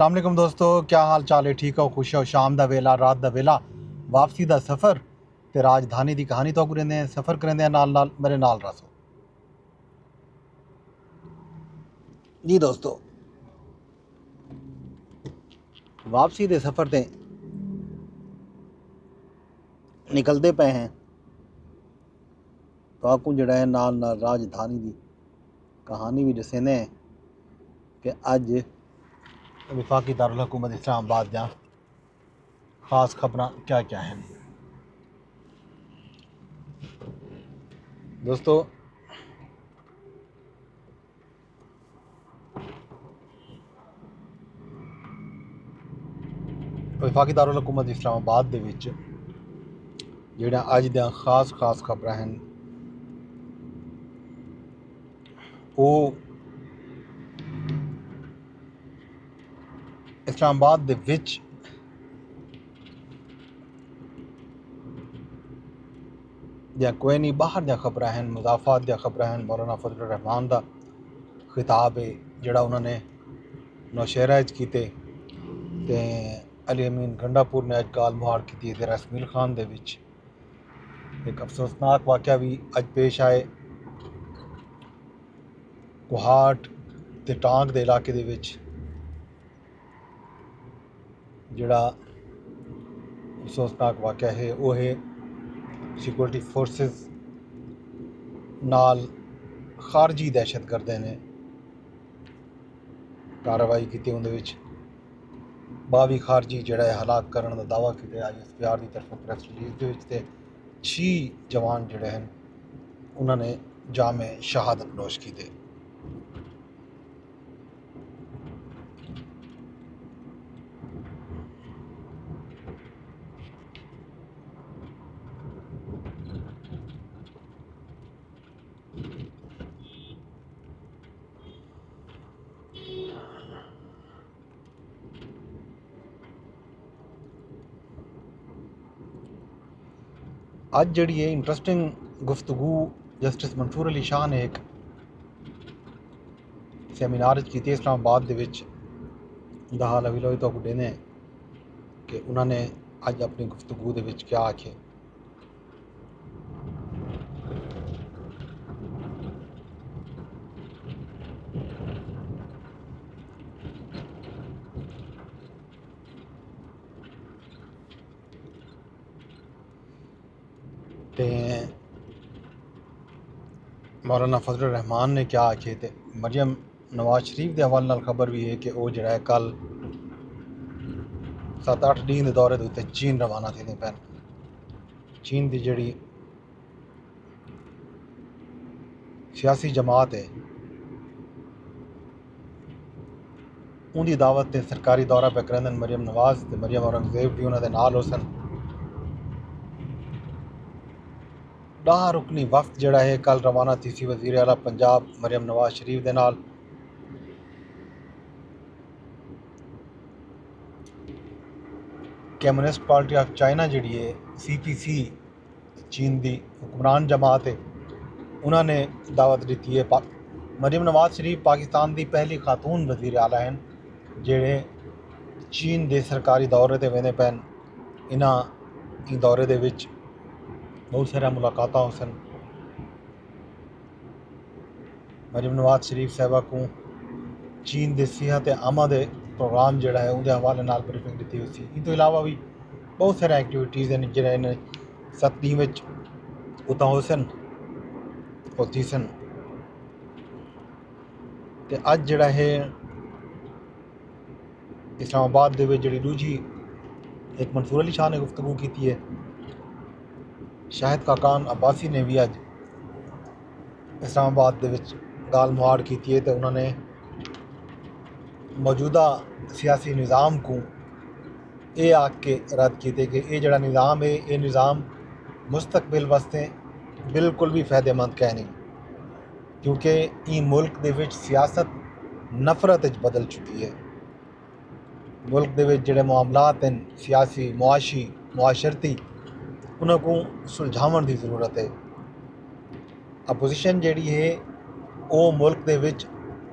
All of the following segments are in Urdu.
السلام علیکم دوستو، کیا حال چال ہے؟ ٹھیک ہو؟ خوش ہو؟ شام دا ویلا، رات دا ویلا، واپسی دا سفر تے راجدھانی دی کہانی تو کریں دیں، سفر کریں دیں نال نال میرے نال رسو جی دوستو۔ واپسی دے سفر تے نکلتے پے ہیں تو آپ کو جڑا ہے نال نال راجدھانی دی کہانی بھی دسیں ہیں کہ اج وفاقی دارالحکومت اسلام آباد دیاں خاص خبراں کیا کیا ہیں دوستو۔ وفاقی دارالحکومت اسلام آباد دے وچ جڑا اج دیاں خاص خبراں ہیں وہ اسلام آباد دے وچ یا کوئی نہیں، باہر دیا خبراں ہیں، مضافات دیا خبراں ہیں۔ مولانا فضل الرحمان دا خطاب ہے جڑا انہوں نے نوشہرہ وچ کیتے تے علی امین گنڈا پور نے اج گال مہار کی تے رسمیل خان دے وچ ایک افسوسناک واقعہ بھی اج پیش آئے کوہاٹ تے ٹانگ دے علاقے دے وچ جڑا افسوسناک واقعہ ہے وہ ہے سیکورٹی فورسز نال خارجی دہشت گردیں نے کارروائی کی، اندر 22 خارجی جڑا ہے ہلاک کرنے کا دعویٰ کیا آئی ایس پی آر کی طرف پریس ریلیز دے وچ تے 6 جوان جڑے ہیں انہوں نے جام شہادت نوش کیتے۔ اج جڑی ہے انٹرسٹنگ گفتگو جسٹس منصور علی شاہ نے ایک سیمینار کی اسلام آباد دے وچ دا حال اویلوئی تو دینے کہ انہوں نے اج اپنی گفتگو دے وچ کیا آکھے۔ تے مولانا فضل الرحمان نے کیا آکھے تے مریم نواز شریف دے حوالے نال خبر بھی ہے کہ وہ جڑا ہے کل 7-8 دن دے دورے دے چین روانہ تھے پہن۔ چین دی جڑی سیاسی جماعت ہے ان دی دعوت تے سرکاری دورہ پہ کرندن مریم نواز تے مریم اورنگزیب بھی انہوں دے نال ہو سن۔ 10 رکنی وفد جڑا ہے کل روانہ تھی سی وزیر اعلیٰ پنجاب مریم نواز شریف دے نال۔ کمیونسٹ پارٹی آف چائنا جڑی ہے CPC چین دی حکمران جماعت ہے انہوں نے دعوت دیتی ہے۔ مریم نواز شریف پاکستان دی پہلی خاتون وزیر اعلیٰ ہیں جڑے چین دے سرکاری دورے تے ویندے پین۔ انہاں دورے دے وچ بہت سارا ملاقاتاں ہو سن۔ مریم نواز شریف صاحبہ کو چین دے صحت عامہ دے پروگرام جڑا ہے ان دے حوالے نال بریفنگ دیتی ہوئی سی۔ اس تو علاوہ بھی بہت سارے ایکٹیویٹیز ہیں جڑے نے 7 وچ اتاں ہو سن ہوتی سن۔ تے اج جڑا ہے اسلام آباد دے وچ جڑی دوجی ایک منصور علی شاہ نے گفتگو کیتی ہے، شاہد کاکان عباسی نے بھی اج اسلام آباد دے وچ گال مہار کیتی ہے تے انہوں نے موجودہ سیاسی نظام کو یہ آکھ کے رد کیتے کہ یہ جڑا نظام ہے یہ نظام مستقبل واسطے بالکل بھی فائدہ مند کہ نہیں، کیونکہ یہ ملک دے وچ سیاست نفرت وچ بدل چکی ہے۔ ملک دے وچ جڑے معاملات ہیں سیاسی معاشی معاشرتی انہوں کو سلجھاون دی ضرورت ہے۔ اپوزیشن جڑی ہے وہ ملک دے وچ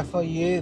FIA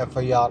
FIR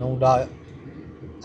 9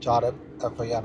4 FIR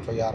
FIR,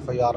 FIR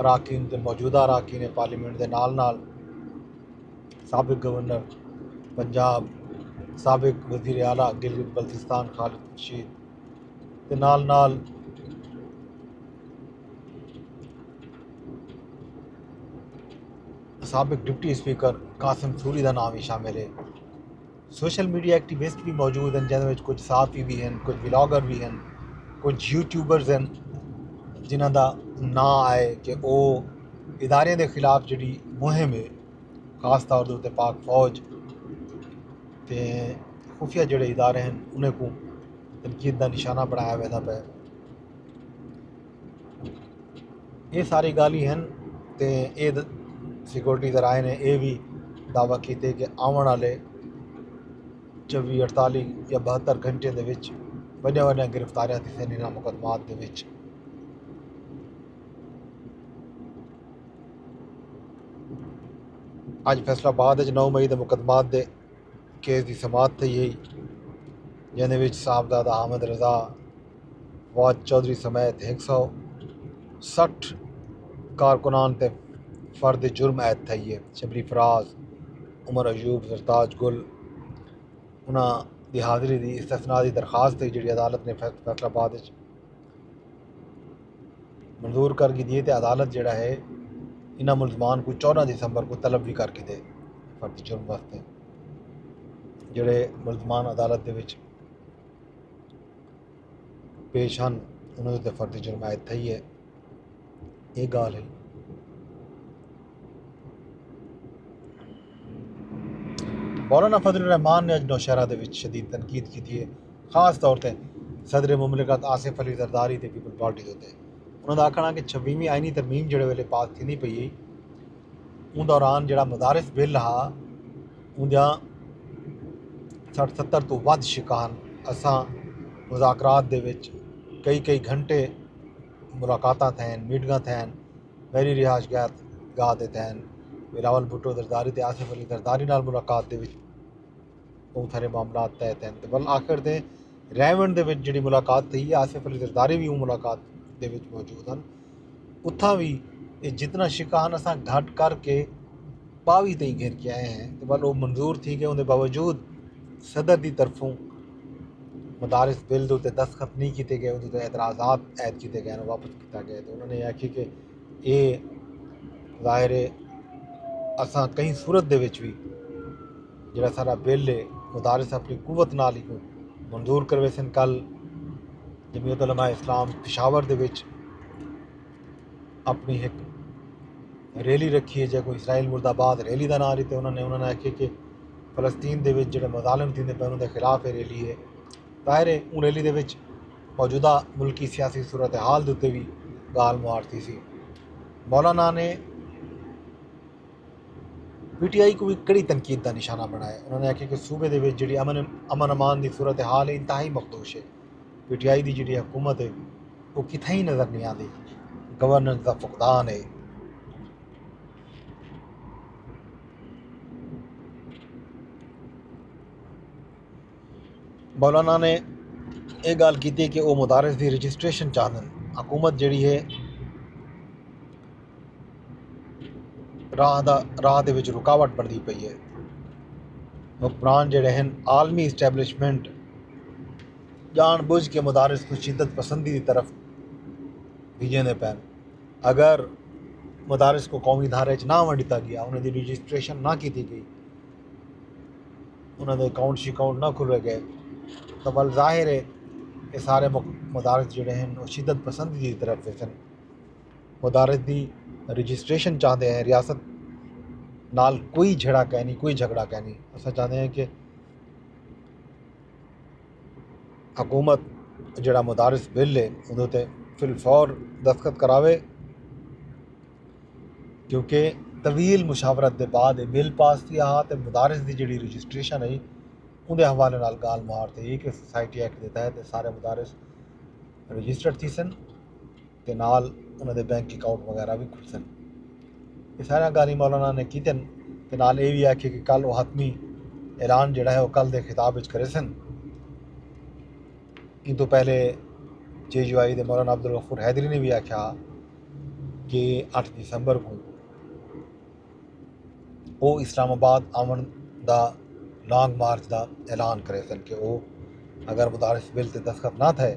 اراکین تے موجودہ اراکین پارلیمنٹ دے نال سابق گورنر پنجاب سابق وزیر اعلیٰ گلگت بلتستان خالد رشید تے نال سابق ڈپٹی اسپیکر قاسم سوری دا نام بھی شامل ہے۔ سوشل میڈیا ایکٹیوسٹ بھی موجود ہیں جن میں کچھ صحافی بھی ہیں، کچھ ولاگر بھی ہیں، کچھ یوٹیوبرز ہیں جنہاں دا نام آئے کہ وہ ادارے دے خلاف جڑی مہم ہے، خاص طور تے پاک فوج تے خفیہ جڑے ادارے ہیں انہیں کو تنقید دا نشانہ بنایا ویدا پہ۔ یہ ساری گالی ہیں تے یہ سیکورٹی ذرائع نے یہ بھی دعویٰ کیتے کہ آون والے 24 48 یا 72 گھنٹے دے وچ وڈیاں وڈیاں گرفتاریاں تھیسن انہاں مقدمات دے وچ۔ اج فیصلہ آباد 9 مئی دے مقدمات دے کیس دی سماعت تھی ہے جن وچ صاحبزادہ حامد رضا فواد چودھری سمیت 160 کارکنان تے فرد جرم عائد تھی ہے۔ شبلی فراز، عمر ایوب، زرتاج گل انہاں دی حاضری دی استثناء درخواست تھی جڑی عدالت نے فیصلہ آباد منظور کر کے دیے تے عدالت جڑا ہے انہاں ملزمان کو 14 دسمبر کو طلب بھی کر کے دے فرد جرم واسطے جڑے ملزمان عدالت دے وچ پیش ہیں انہوں نے فرد جرم عائد تھی ہے۔ یہ گال ہے۔ مولانا فضل الرحمان نے اج نوشہرہ دے وچ شدید تنقید کی ہے، خاص طور تے صدر مملکت آصف علی زرداری تے پیپل پارٹی دے انہوں نے آکھنا کہ 26ویں آئینی ترمیم جڑے ویلے پاس تھی نہیں پئی ان دوران جڑا مدارس بل رہا اندیاں 60-70 تو ود شکان اساں مذاکرات دے وچ کئی گھنٹے ملاقاتاں تھین، میٹنگاں تھین، میری رہائش گاہ تے تھین، بلاول بھٹو زرداری تے آصف علی زرداری نال ملاقات دے وچ بہت سارے معاملات طے تھین تے بل آخر تے ریونڈ دے وچ جڑی ملاقات تھی آصف علی زرداری بھی ملاقات دے وچ موجود ہیں، اتھاں بھی جتنا شکان اساں گھٹ کر کے پاوی تئی گھر کے آئے ہیں تو بل وہ منظور تھی کہ اندر باوجود صدر دی طرفوں مدارس بل دے دستخط نہیں کیتے گئے، اندر اعتراضات عائد کیتے گئے، واپس کیتا گیا تو انہوں نے آکھی کہ یہ ظاہر ہے اساں کہیں صورت دے وچ بھی جڑا سارا بل ہے مدارس اپنی قوت نال ہی منظور کروے سن۔ کل جمعیت علماء اسلام پشاور دے وچ اپنی ایک ریلی رکھی ہے جے کوئی اسرائیل مرد آباد ریلی دا نام لیتے انہوں نے آکھے کہ فلسطین دے وچ جڑے مظالم تھیندے پے انہاں دے خلاف یہ ریلی ہے۔ ظاہر ہے ان ریلی دے وچ موجودہ ملکی سیاسی صورتحال دے اتتے بھی گال مارتی سی۔ مولانا نے پی ٹی آئی کو بھی کڑی تنقید کا نشانہ بنایا، انہوں نے آکھا کہ صوبے دے وچ جڑی امن امان دی صورتحال ہے انتہائی مخدوش ہے، پی ٹی آئی دی جڑی حکومت ہے وہ کتھیں ہی نظر نہیں آتی، گورننس دا فقدان ہے۔ مولانا نے یہ گل کی کہ وہ مدارس دی رجسٹریشن چاہتے ہیں، حکومت جڑی ہے راہ دے وچ رکاوٹ بنتی پئی ہے، حکمران جڑے ہیں عالمی اسٹیبلشمنٹ جان بوجھ کے مدارس کو شدت پسندی کی طرف بھیجنے پین۔ اگر مدارس کو قومی دھارے چ نہ ونڈتا گیا، انہیں دی رجسٹریشن نہ کی گئی، انہوں نے اکاؤنٹ شکاؤنٹ نہ کھلے گئے تو بل ظاہر ہے یہ سارے مدارس جڑے ہیں وہ شدت پسندی کی طرف سے مدارس دی رجسٹریشن چاہتے ہیں، ریاست نال کوئی جھڑا کہنی کوئی جھگڑا کہنی، اسا چاہتے ہیں کہ حکومت جڑا مدارس بل ہے اندر تے فی الفور دستخط کراوے، کیونکہ طویل مشاورت دے بعد یہ بل پاس تھی تے مدارس دی جڑی رجسٹریشن ہے اندے حوالے نال گال مارتے ہی کہ سوسائٹی ایکٹ دے تحت سارے مدارس رجسٹرڈ تھی سن تے نال انہوں دے بینک اکاؤنٹ وغیرہ بھی کھل سن۔ یہ سارا گالی مولانا نے کیتے تے نال یہ بھی آکھے کہ کل وہ حتمی اعلان جڑا ہے وہ کل دے خطاب وچ کرے سن۔ ان تو پہلے جے یو آئی دے مولانا عبدالغفور حیدری نے بھی آکھا کہ 8 دسمبر کو وہ اسلام آباد آمن دا لانگ مارچ دا اعلان کرے سن کہ وہ اگر مدارس بل تے دستخط نہ تھے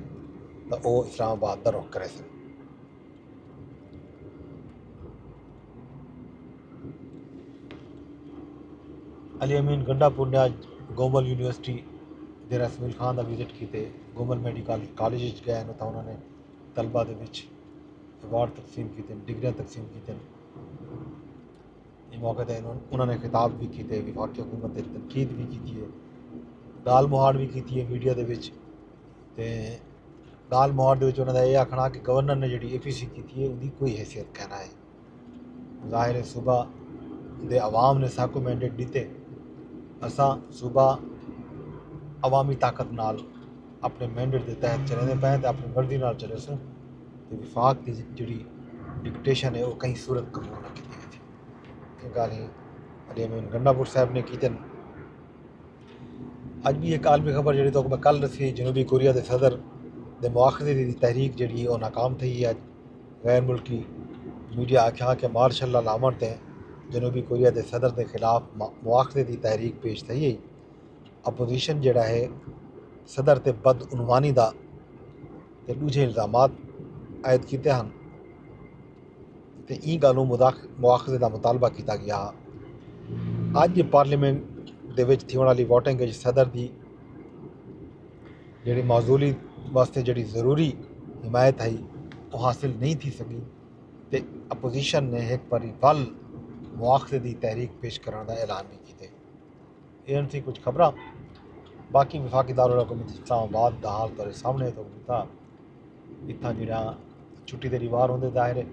تو وہ اسلام آباد دا رخ کرے سن. علی امین گنڈا پور نے آج گومل یونیورسٹی دے رسمیل خان دا وزٹ کیتے. گومل میڈیکل کالج گئے تو انہوں نے طلبہ دے وچ ایوارڈ تقسیم کیتے, ڈگریاں تقسیم کیتے. یہ موقع تے انہوں نے خطاب بھی کیتے, وفاقی حکومت دے تنقید بھی کی ہے, گال مہاڑ بھی کی ہے میڈیا دے وچ. تے گال مہاڑ دے وچ انہوں نے یہ آکھنا کہ گورنر نے جڑی APC کی ہے ان کی کوئی حیثیت کہنا ہے. ظاہر ہے صوبہ دے عوام نے ساکو مینڈیٹ دیتے, اساں صوبہ عوامی طاقت نال اپنے مینڈیٹ دے تحت چلے پے تے اپنی مرضی نال چلے سوں. تے وفاق دی جڑی ڈکٹیشن ہے وہ کہیں صورت قبول نہ کی تھی. یہ گل ہی علی امین گنڈا پور صاحب نے کی. اج بھی ایک عالمی خبر جڑی تو میں کل دسی, جنوبی کوریا دے صدر دے مواخذے دی تحریک جڑی ہے وہ ناکام تھی. اج غیر ملکی میڈیا آکھا کہ مارشل لا لامر تے جنوبی کوریا دے صدر دے خلاف مواخذے دی تحریک پیش تھی ہے. اپوزیشن جڑا ہے صدر تے بدعنوانی دا تے دوجے الزامات عائد کیتے ہیں تے این گالوں مواخذے دا مطالبہ کیتا گیا. اج پارلیمنٹ دے وچ تھیون والی ووٹنگ وچ صدر دی جڑی معزولی واسطے جڑی ضروری حمایت ہے وہ حاصل نہیں تھی سکی تے اپوزیشن نے ایک باری ول مواخذے دی تحریک پیش کرنے دا اعلان بھی کیتے. یہ تھی کچھ خبراں. باقی وفاقی دارالحکومت اسلام آباد دا حال تارے سامنے تو تھا. اتنا جڑا چھٹی دے ریوار ہوندے, ظاہر ہے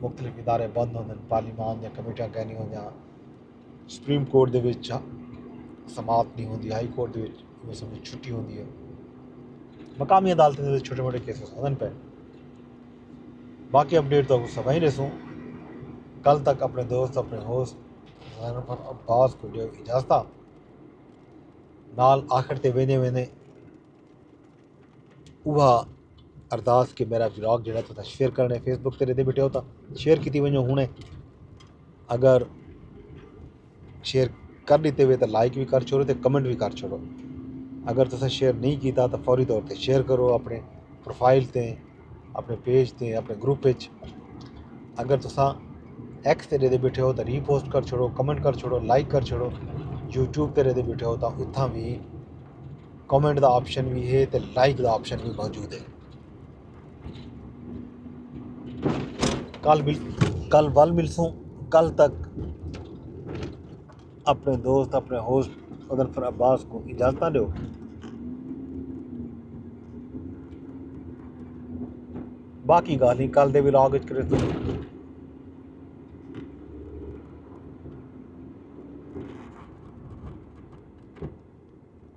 مختلف ادارے بند ہوندے, پارلیمان یا کمیٹیاں کہنی ہوندیاں, سپریم کورٹ دے وچ سماعت نہیں ہوندی, ہائی کورٹ دے وچ چھٹی ہوندی ہے, مقامی عدالتیں دے وچ چھوٹے موٹے کیسز ہوندن پے. باقی اپڈیٹ تو سب ہی رسوں. کل تک اپنے دوست اپنے ہوسٹ زینب عباس کو جو اجازت نال آخر تے ویندے ویندے اوہا ارداس کہ میرا ولاگ جڑا تو شیئر کرنے فیس بک تے دے بیٹھے ہوتا شیئر کیتی ونجو ہونے, اگر شیئر کر دیتے ہوئے تو لائک بھی کر چھوڑو تے کمنٹ بھی کر چھوڑو. اگر تسا شیئر نہیں کیتا تو فوری طور تے شیئر کرو اپنے پروفائل تے, اپنے پیج تے, اپنے گروپ وچ. اگر تسا ایکس تے دے بیٹھے ہو تو ری پوسٹ کر چھوڑو, کمنٹ کر چھوڑو, لائک کر چھوڑو. یوٹیوب تے دے بیٹھے ہو تو اتھاں بھی کمنٹ دا آپشن بھی ہے تے لائک دا آپشن بھی موجود ہے. کل ول ملسوں. کل تک اپنے دوست اپنے ہوسٹ مظفر عباس کو اجازت دو. باقی گالی کل دے ولاگ وچ کرے تو